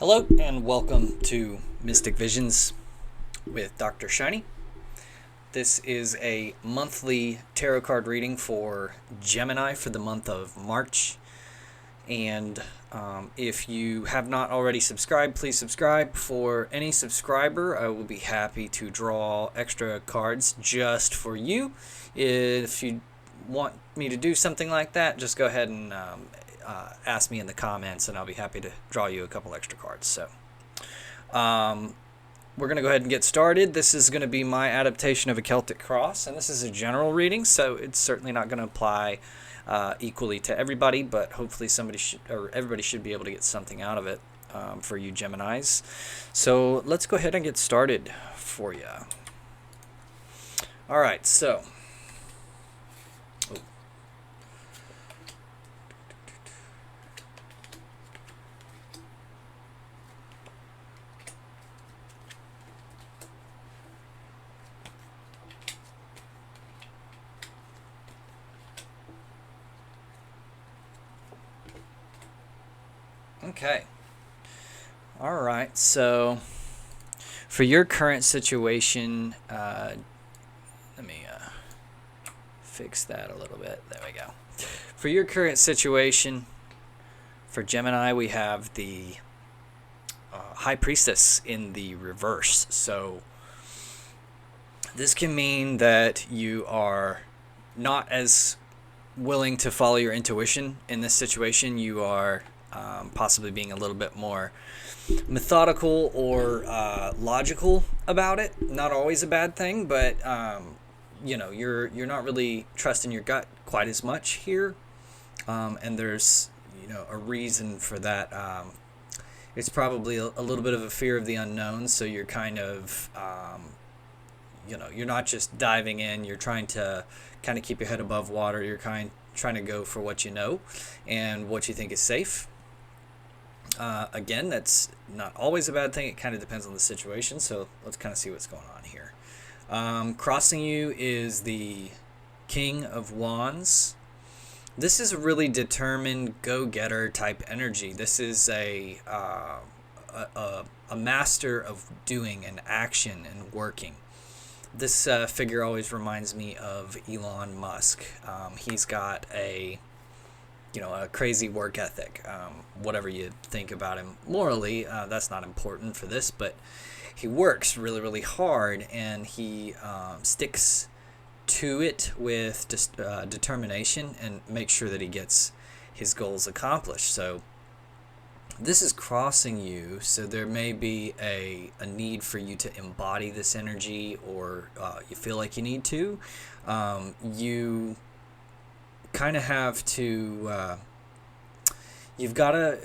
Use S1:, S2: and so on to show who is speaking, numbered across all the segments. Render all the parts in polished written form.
S1: Hello and welcome to Mystic Visions with DrShiny. This is a monthly tarot card reading for Gemini for the month of March. And if you have not already subscribed, please subscribe. For any subscriber, I will be happy to draw extra cards just for you. If you want me to do something like that, just go ahead and ask me in the comments, and I'll be happy to draw you a couple extra cards. So we're going to go ahead and get started. This is going to be my adaptation of a Celtic cross, and this is a general reading, so it's certainly not going to apply equally to everybody, but hopefully everybody should be able to get something out of it for you Geminis. So let's go ahead and get started for you. All right, so okay. All right, so for your current situation, let me fix that a little bit. There we go. For your current situation, for Gemini, we have the High Priestess in the reverse. So this can mean that you are not as willing to follow your intuition in this situation. You are possibly being a little bit more methodical or logical about it. Not always a bad thing, but you're not really trusting your gut quite as much here, and there's a reason for that. It's probably a little bit of a fear of the unknown, so you're kind of you're not just diving in, you're trying to kind of keep your head above water. You're trying to go for what you know and what you think is safe. Again, that's not always a bad thing. It kind of depends on the situation, so let's kind of see what's going on here. Crossing you is the King of Wands. This is a really determined, go-getter type energy. This is a master of doing and action and working. This figure always reminds me of Elon Musk. He's got a crazy work ethic. Whatever you think about him morally, that's not important for this, but he works really, really hard, and he sticks to it with determination and makes sure that he gets his goals accomplished. So this is crossing you, so there may be a need for you to embody this energy, or you feel like you need to. You kind of have to you've got to,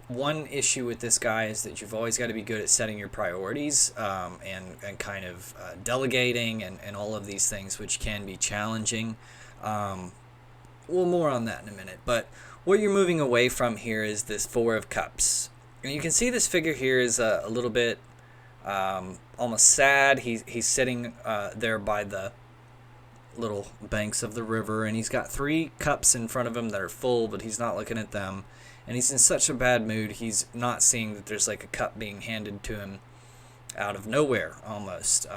S1: one issue with this guy is that you've always got to be good at setting your priorities, and kind of delegating and all of these things, which can be challenging. Well, more on that in a minute, but what you're moving away from here is this Four of Cups, and you can see this figure here is a little bit almost sad. He's sitting there by the little banks of the river, and he's got 3 cups in front of him that are full, but he's not looking at them, and he's in such a bad mood. He's not seeing that there's like a cup being handed to him out of nowhere almost.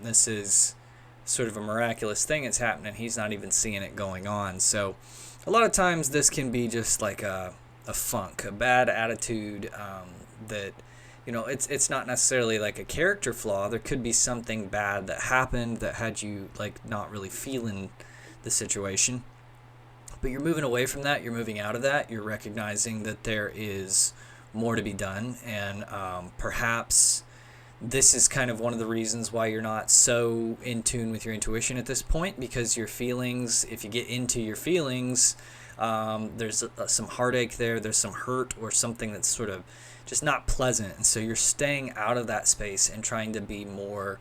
S1: This is sort of a miraculous thing that's happening. He's not even seeing it going on. So a lot of times this can be just like a funk, a bad attitude, that it's not necessarily like a character flaw. There could be something bad that happened that had you like not really feeling the situation. But you're moving away from that. You're moving out of that. You're recognizing that there is more to be done. And perhaps this is kind of one of the reasons why you're not so in tune with your intuition at this point, because your feelings, if you get into your feelings, there's some heartache there. There's some hurt or something that's sort of just not pleasant, and so you're staying out of that space and trying to be more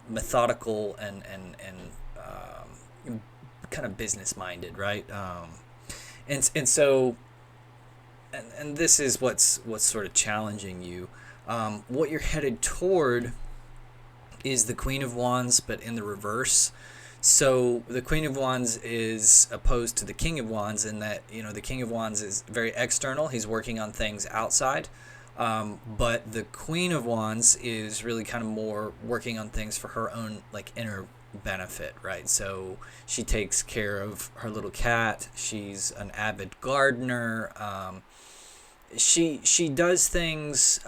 S1: methodical and kind of business minded, right? And so this is what's sort of challenging you. What you're headed toward is the Queen of Wands, but in the reverse. So the Queen of Wands is opposed to the King of Wands in that, the King of Wands is very external. He's working on things outside. But the Queen of Wands is really kind of more working on things for her own like inner benefit, right? So she takes care of her little cat. She's an avid gardener. She does things.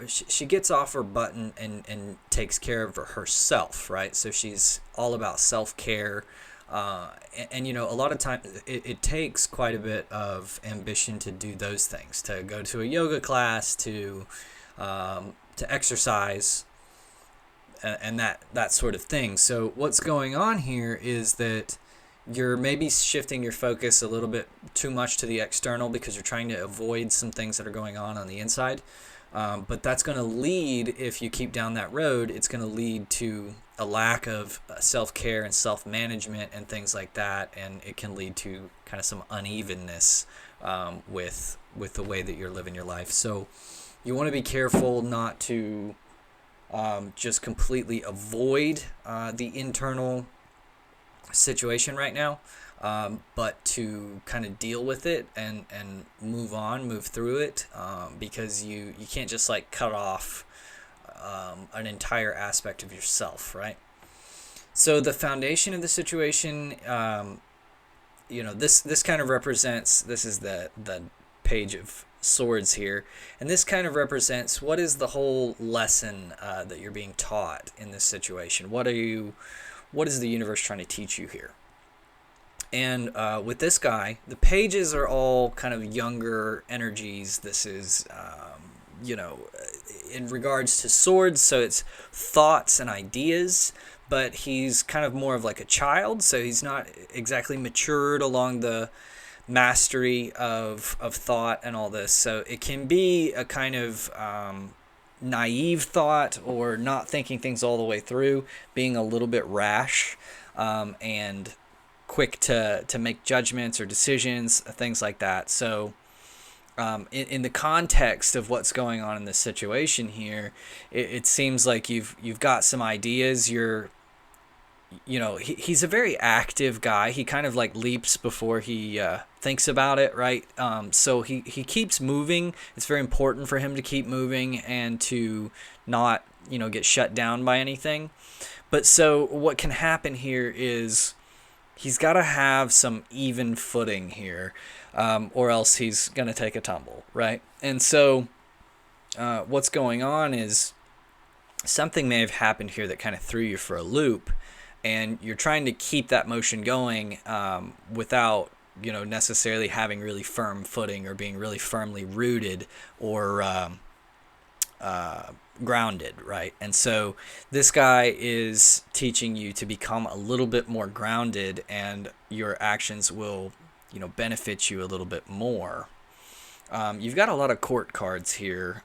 S1: She gets off her button and takes care of herself, right? So she's all about self-care. A lot of time it takes quite a bit of ambition to do those things, to go to a yoga class, to exercise, and that sort of thing. So what's going on here is that you're maybe shifting your focus a little bit too much to the external because you're trying to avoid some things that are going on the inside. But that's going to lead, if you keep down that road, it's going to lead to a lack of self-care and self-management and things like that. And it can lead to kind of some unevenness with the way that you're living your life. So you want to be careful not to just completely avoid the internal situation right now, but to kind of deal with it and move through it, because you can't just like cut off an entire aspect of yourself, right? So the foundation of the situation, this kind of represents, this is the Page of Swords here, and this kind of represents what is the whole lesson that you're being taught in this situation. What is the universe trying to teach you here? And with this guy, the pages are all kind of younger energies. This is, in regards to swords, so it's thoughts and ideas, but he's kind of more of like a child, so he's not exactly matured along the mastery of thought and all this. So it can be a kind of naive thought, or not thinking things all the way through, being a little bit rash, and quick to make judgments or decisions, things like that. So in the context of what's going on in this situation here, it seems like you've got some ideas. He's a very active guy. He kind of like leaps before he thinks about it, right? So he keeps moving. It's very important for him to keep moving and to not, get shut down by anything. But so what can happen here is he's got to have some even footing here, or else he's going to take a tumble, right? And so what's going on is something may have happened here that kind of threw you for a loop, and you're trying to keep that motion going without, necessarily having really firm footing or being really firmly rooted or grounded, right? And so this guy is teaching you to become a little bit more grounded, and your actions will, benefit you a little bit more. You've got a lot of court cards here.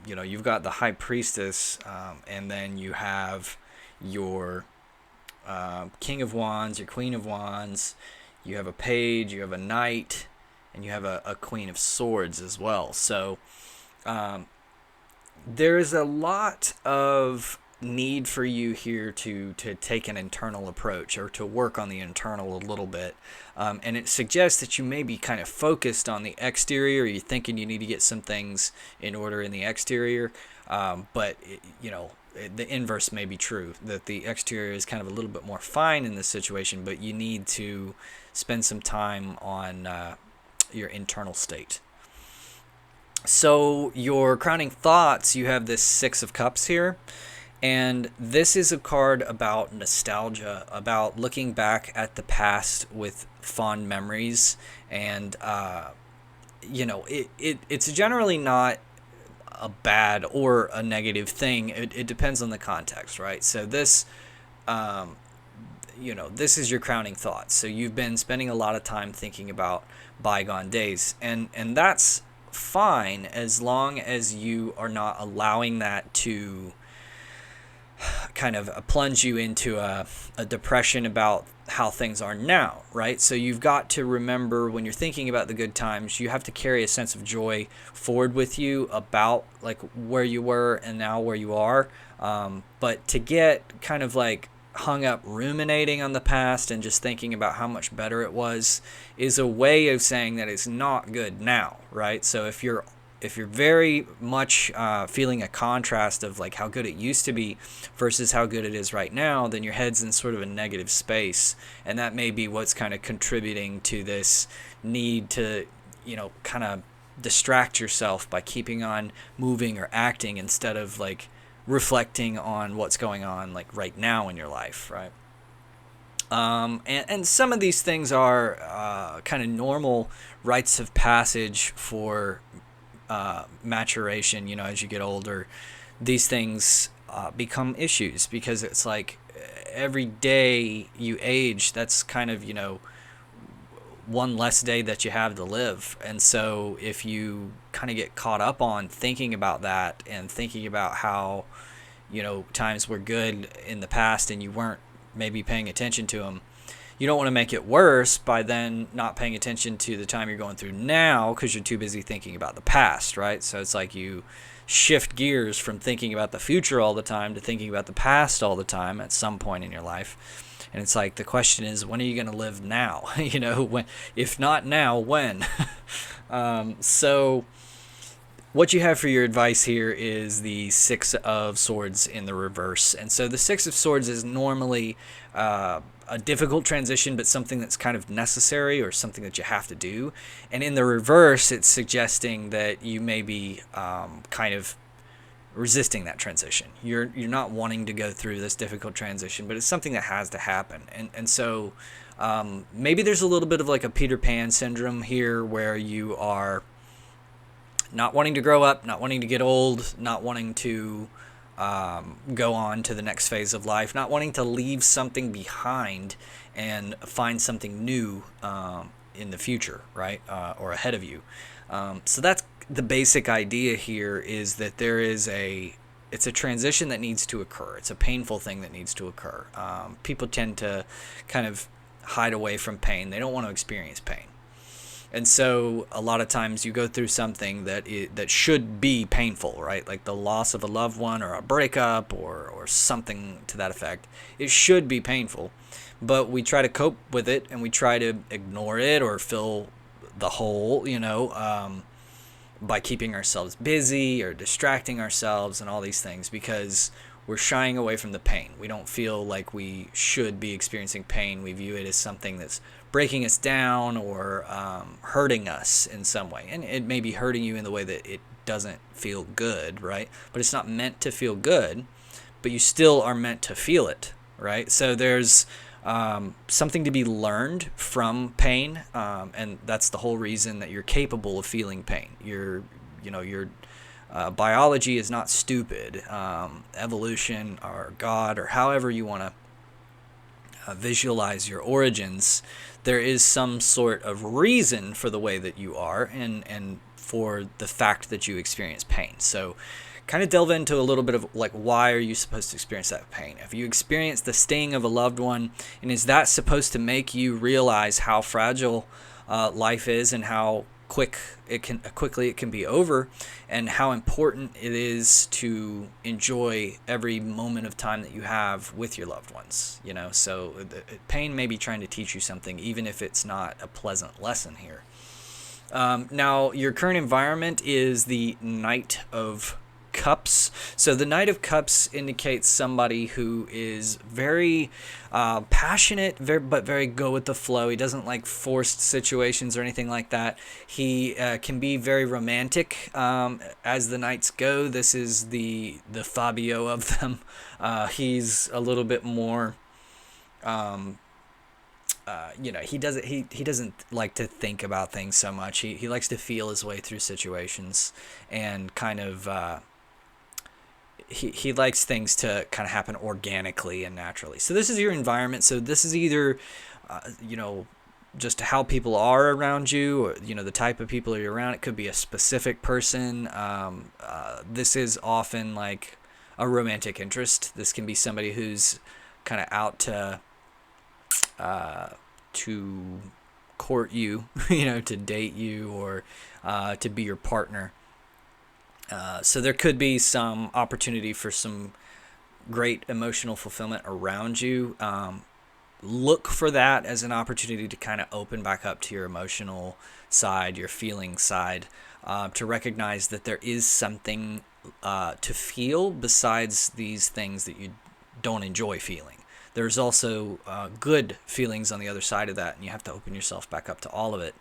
S1: You've got the High Priestess, and then you have your King of Wands, your Queen of Wands, you have a Page, you have a Knight, and you have a Queen of Swords as well. So there's a lot of need for you here to take an internal approach, or to work on the internal a little bit. And it suggests that you may be kind of focused on the exterior. You're thinking you need to get some things in order in the exterior, but the inverse may be true, that the exterior is kind of a little bit more fine in this situation, but you need to spend some time on your internal state. So your crowning thoughts, you have this Six of Cups here, and this is a card about nostalgia, about looking back at the past with fond memories, and it's generally not a bad or a negative thing. It depends on the context, right? So this this is your crowning thoughts. So you've been spending a lot of time thinking about bygone days, and that's fine as long as you are not allowing that to kind of plunge you into a depression about how things are now, right? So you've got to remember, when you're thinking about the good times, you have to carry a sense of joy forward with you about like where you were and now where you are. But to get kind of like hung up ruminating on the past and just thinking about how much better it was is a way of saying that it's not good now, right? So if you're very much feeling a contrast of like how good it used to be versus how good it is right now, then your head's in sort of a negative space, and that may be what's kind of contributing to this need to, kind of distract yourself by keeping on moving or acting instead of like reflecting on what's going on like right now in your life, right? And some of these things are kind of normal rites of passage for maturation. As you get older, these things become issues because it's like every day you age, that's kind of, one less day that you have to live. And so if you kind of get caught up on thinking about that and thinking about how, times were good in the past and you weren't maybe paying attention to them, you don't want to make it worse by then not paying attention to the time you're going through now because you're too busy thinking about the past, right? So it's like you shift gears from thinking about the future all the time to thinking about the past all the time at some point in your life. And it's like the question is, when are you going to live now? When, if not now, when? So what you have for your advice here is the Six of Swords in the reverse. And so the Six of Swords is normally a difficult transition, but something that's kind of necessary or something that you have to do. And in the reverse, it's suggesting that you may be kind of resisting that transition. You're not wanting to go through this difficult transition, but it's something that has to happen. And so maybe there's a little bit of like a Peter Pan syndrome here where you are not wanting to grow up, not wanting to get old, not wanting to go on to the next phase of life, not wanting to leave something behind and find something new in the future, right? Or ahead of you. So that's the basic idea here, is that it's a transition that needs to occur. It's a painful thing that needs to occur. People tend to kind of hide away from pain. They don't want to experience pain. And so a lot of times you go through something that should be painful, right? Like the loss of a loved one or a breakup or something to that effect. It should be painful, but we try to cope with it and we try to ignore it or fill the hole, by keeping ourselves busy or distracting ourselves and all these things because we're shying away from the pain. We don't feel like we should be experiencing pain. We view it as something that's breaking us down or hurting us in some way. And it may be hurting you in the way that it doesn't feel good, right? But it's not meant to feel good, but you still are meant to feel it, right? So there's something to be learned from pain, and that's the whole reason that you're capable of feeling pain. Your biology is not stupid. Evolution or God or however you want to visualize your origins, there is some sort of reason for the way that you are and for the fact that you experience pain. So kind of delve into a little bit of like, why are you supposed to experience that pain? Have you experienced the sting of a loved one, and is that supposed to make you realize how fragile life is and how quickly it can be over, and how important it is to enjoy every moment of time that you have with your loved ones? So the pain may be trying to teach you something, even if it's not a pleasant lesson here. Now, your current environment is the Knight of Cups. So the Knight of Cups indicates somebody who is very passionate, but very go with the flow. He doesn't like forced situations or anything like that. He can be very romantic as the Knights go. This is the Fabio of them. He's a little bit more he doesn't like to think about things so much. He likes to feel his way through situations and kind of he likes things to kind of happen organically and naturally. So this is your environment. So this is either just how people are around you, or the type of people you're around. It could be a specific person. This is often like a romantic interest. This can be somebody who's kind of out to court you, to date you, or to be your partner. So there could be some opportunity for some great emotional fulfillment around you, look for that as an opportunity to kind of open back up to your emotional side, your feeling side, to recognize that there is something to feel besides these things that you don't enjoy feeling. There's also good feelings on the other side of that, and you have to open yourself back up to all of it.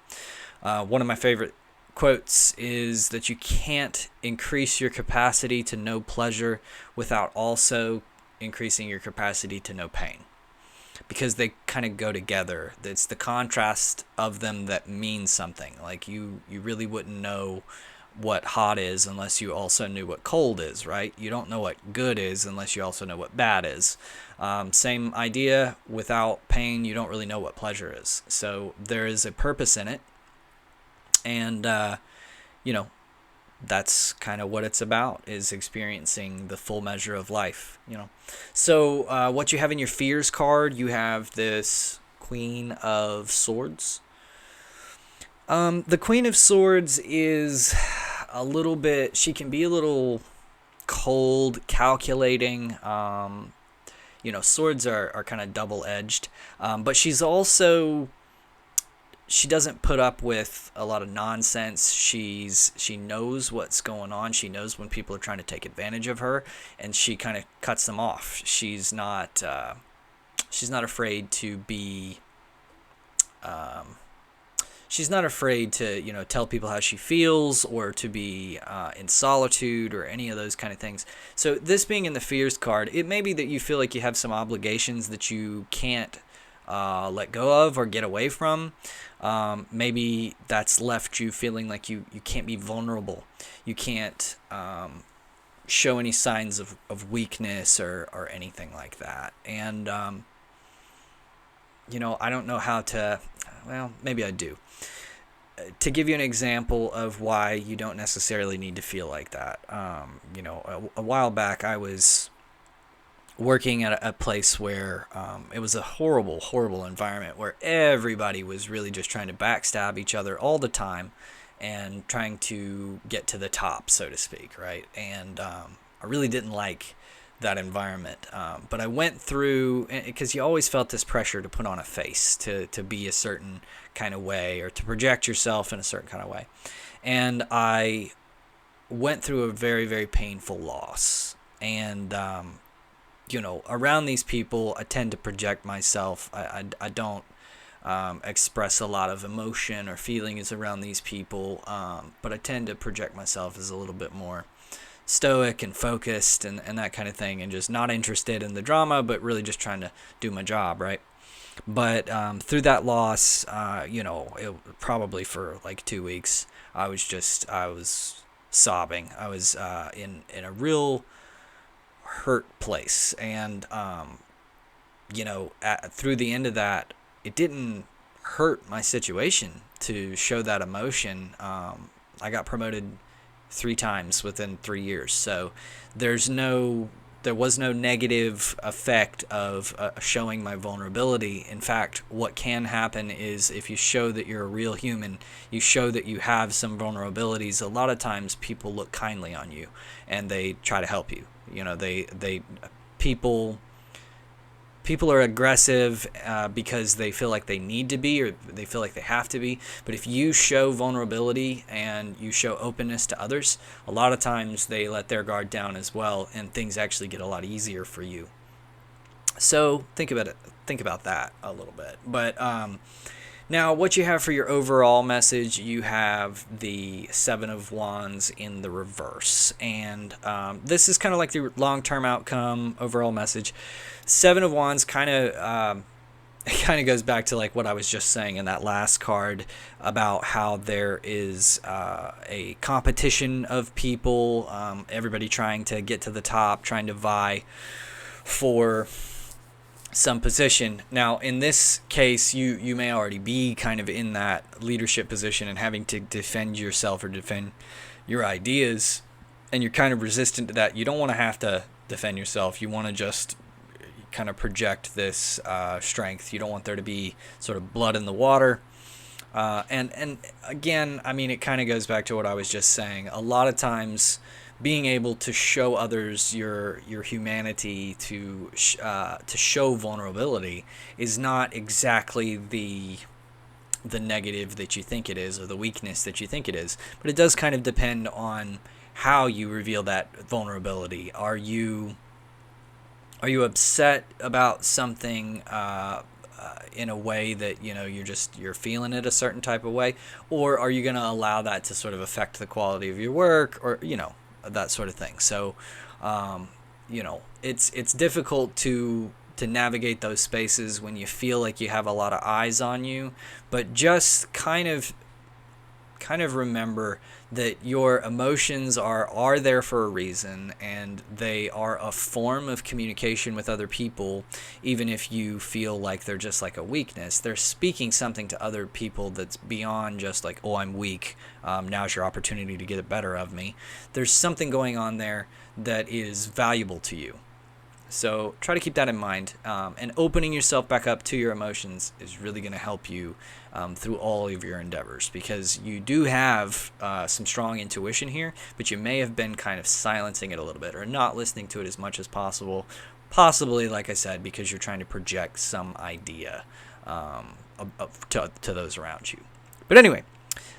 S1: One of my favorite quotes is that you can't increase your capacity to know pleasure without also increasing your capacity to know pain, because they kind of go together. It's the contrast of them that means something. Like you really wouldn't know what hot is unless you also knew what cold is, right? You don't know what good is unless you also know what bad is. Same idea. Without pain, you don't really know what pleasure is. So there is a purpose in it. And, that's kind of what it's about, is experiencing the full measure of life, So what you have in your fears card, you have this Queen of Swords. The Queen of Swords is a little bit, she can be a little cold, calculating. Swords are kind of double-edged, but she's also... she doesn't put up with a lot of nonsense. She knows what's going on. She knows when people are trying to take advantage of her, and she kind of cuts them off. She's not afraid to be. She's not afraid to tell people how she feels, or to be in solitude, or any of those kind of things. So this being in the fears card, it may be that you feel like you have some obligations that you can't let go of or get away from. Maybe that's left you feeling like you can't be vulnerable. You can't show any signs of weakness or anything like that. And, I don't know how to, well, maybe I do. To give you an example of why you don't necessarily need to feel like that, a while back I was working at a place where it was a horrible, horrible environment where everybody was really just trying to backstab each other all the time and trying to get to the top, so to speak, right? And I really didn't like that environment. But I went through, because you always felt this pressure to put on a face, to be a certain kind of way, or to project yourself in a certain kind of way. And I went through a very, very painful loss. And, around these people, I tend to project myself. I don't express a lot of emotion or feelings around these people, but I tend to project myself as a little bit more stoic and focused and that kind of thing, and just not interested in the drama, but really just trying to do my job, right? But through that loss, probably for like 2 weeks, I was sobbing. I was in a real hurt place, and through the end of that, it didn't hurt my situation to show that emotion. I got promoted 3 times within 3 years, so there was no negative effect of showing my vulnerability. In fact, what can happen is, if you show that you're a real human, you show that you have some vulnerabilities, a lot of times people look kindly on you and they try to help you. People are aggressive because they feel like they need to be, or they feel like they have to be. But if you show vulnerability and you show openness to others, a lot of times they let their guard down as well, and things actually get a lot easier for you. So think about that a little bit. But now, what you have for your overall message, you have the 7 of Wands in the reverse. And this is kind of like the long-term outcome, overall message. 7 of Wands kind of goes back to like what I was just saying in that last card about how there is a competition of people, everybody trying to get to the top, trying to vie for some position. Now, in this case, you may already be kind of in that leadership position and having to defend yourself or defend your ideas, and you're kind of resistant to that. You don't want to have to defend yourself. You want to just kind of project this strength. You don't want there to be sort of blood in the water. And again, I mean, it kind of goes back to what I was just saying. A lot of times being able to show others your humanity, to show vulnerability, is not exactly the negative that you think it is, or the weakness that you think it is. But it does kind of depend on how you reveal that vulnerability. Are you upset about something in a way that you're feeling it a certain type of way, or are you going to allow that to sort of affect the quality of your work, or that sort of thing? So it's difficult to navigate those spaces when you feel like you have a lot of eyes on you, but just kind of remember that your emotions are there for a reason, and they are a form of communication with other people. Even if you feel like they're just like a weakness, they're speaking something to other people that's beyond just like, oh, I'm weak, now's your opportunity to get the better of me. There's something going on there that is valuable to you. So try to keep that in mind, and opening yourself back up to your emotions is really going to help you through all of your endeavors, because you do have some strong intuition here, but you may have been kind of silencing it a little bit, or not listening to it as much as possible, possibly, like I said, because you're trying to project some idea to those around you. But anyway,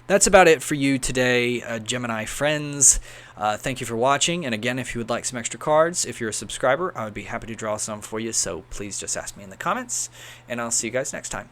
S1: that's about it for you today, Gemini friends. Thank you for watching. And again, if you would like some extra cards, if you're a subscriber, I would be happy to draw some for you. So please just ask me in the comments, and I'll see you guys next time.